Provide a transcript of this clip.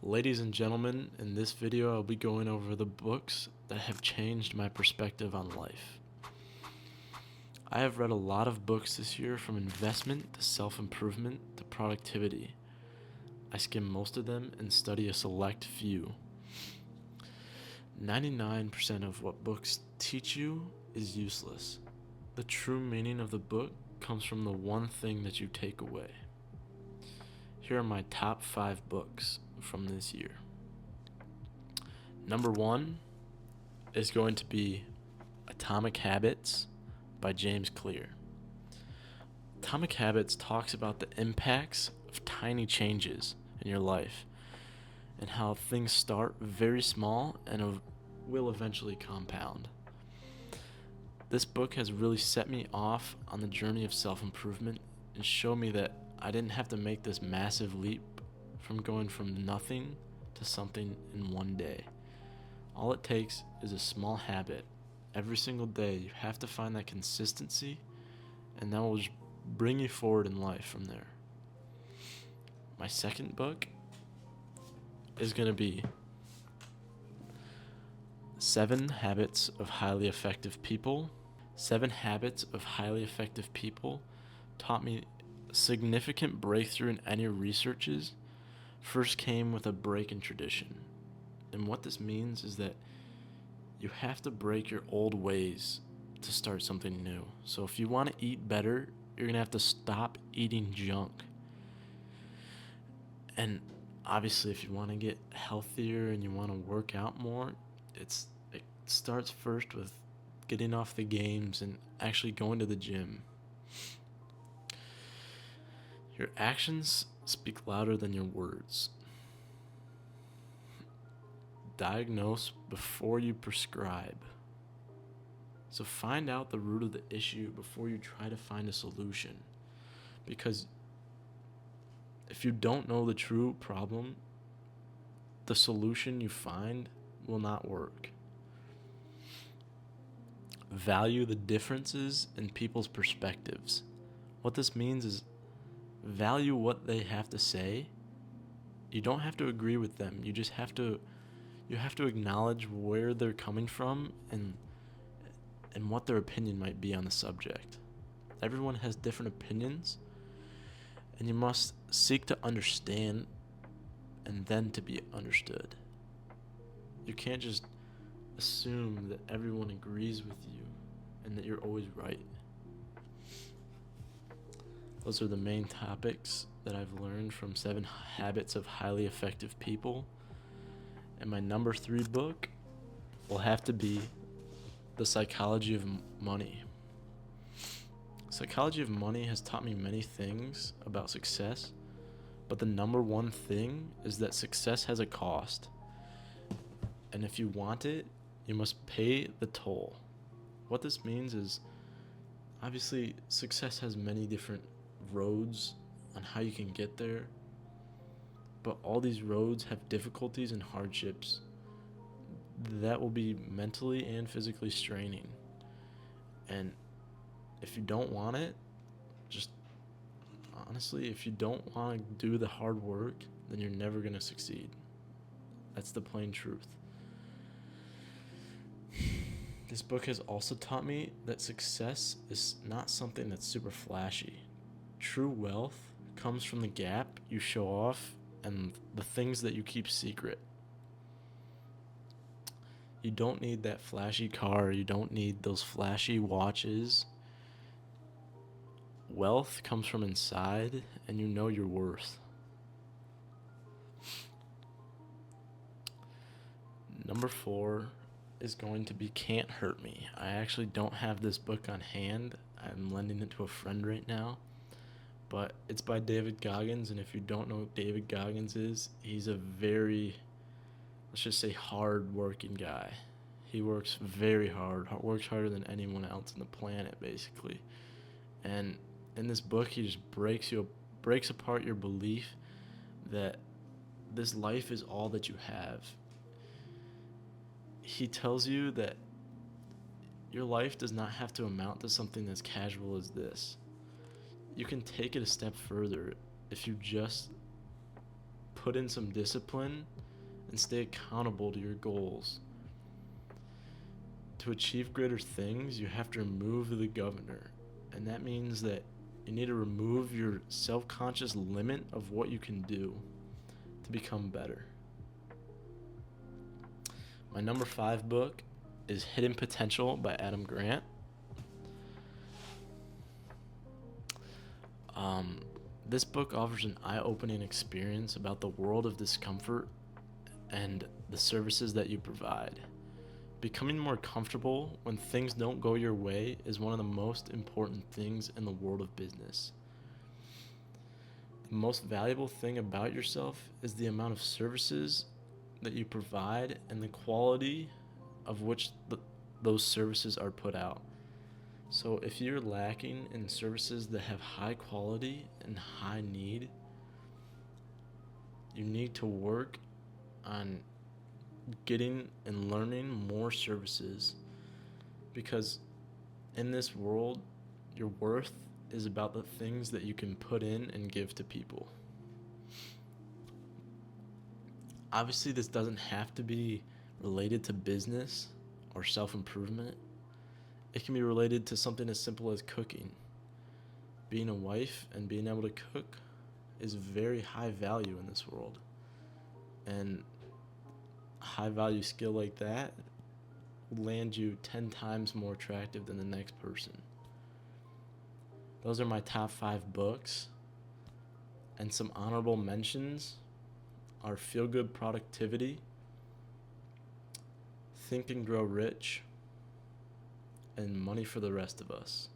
Ladies and gentlemen, in this video I'll be going over the books that have changed my perspective on life. I have read a lot of books this year, from investment to self-improvement to productivity. I skim most of them and study a select few. 99% of what books teach you is useless. The true meaning of the book comes from the one thing that you take away. Here are my top 5 books from this year. Number 1 is going to be Atomic Habits by James Clear. Atomic Habits talks about the impacts of tiny changes in your life and how things start very small and will eventually compound. This book has really set me off on the journey of self-improvement and showed me that I didn't have to make this massive leap from going from nothing to something in one day. All it takes is a small habit. Every single day you have to find that consistency, and that will just bring you forward in life from there. My second book is going to be 7 Habits of Highly Effective People. 7 Habits of Highly Effective People taught me a significant breakthrough in any researches. First came with a break in tradition. And what this means is that you have to break your old ways to start something new. So if you want to eat better, you're going to have to stop eating junk. And obviously, if you want to get healthier and you want to work out more, it starts first with getting off the games and actually going to the gym. Your actions speak louder than your words. Diagnose before you prescribe. So find out the root of the issue before you try to find a solution. Because if you don't know the true problem, the solution you find will not work. Value the differences in people's perspectives. What this means is value what they have to say. You don't have to agree with them. You have to acknowledge where they're coming from and what their opinion might be on the subject. Everyone has different opinions, and you must seek to understand and then to be understood. You can't just assume that everyone agrees with you and that you're always right. Those are the main topics that I've learned from 7 Habits of Highly Effective People. And my number 3 book will have to be The Psychology of Money. Psychology of Money has taught me many things about success, but the number one thing is that success has a cost. And if you want it, you must pay the toll. What this means is, obviously, success has many different roads on how you can get there, but all these roads have difficulties and hardships that will be mentally and physically straining. And if you don't want it, just honestly, if you don't want to do the hard work, then you're never going to succeed. That's the plain truth. This book has also taught me that success is not something that's super flashy. True wealth comes from the gap you show off and the things that you keep secret. You don't need that flashy car. You don't need those flashy watches. Wealth comes from inside, and you know your worth. Number 4 is going to be Can't Hurt Me. I actually don't have this book on hand. I'm lending it to a friend right now. But it's by David Goggins, and if you don't know who David Goggins is, he's a very, let's just say, hard-working guy. He works very hard, works harder than anyone else on the planet, basically. And in this book, he just breaks apart your belief that this life is all that you have. He tells you that your life does not have to amount to something as casual as this. You can take it a step further if you just put in some discipline and stay accountable to your goals. To achieve greater things, you have to remove the governor. And that means that you need to remove your self conscious limit of what you can do to become better. My number 5 book is Hidden Potential by Adam Grant. This book offers an eye-opening experience about the world of discomfort and the services that you provide. Becoming more comfortable when things don't go your way is one of the most important things in the world of business. The most valuable thing about yourself is the amount of services that you provide and the quality of which those services are put out. So if you're lacking in services that have high quality and high need, you need to work on getting and learning more services, because in this world, your worth is about the things that you can put in and give to people. Obviously, this doesn't have to be related to business or self-improvement. It can be related to something as simple as cooking. Being a wife and being able to cook is very high value in this world. And a high value skill like that will land you 10 times more attractive than the next person. Those are my top 5 books. And some honorable mentions are Feel Good Productivity, Think and Grow Rich, and Money for the Rest of Us.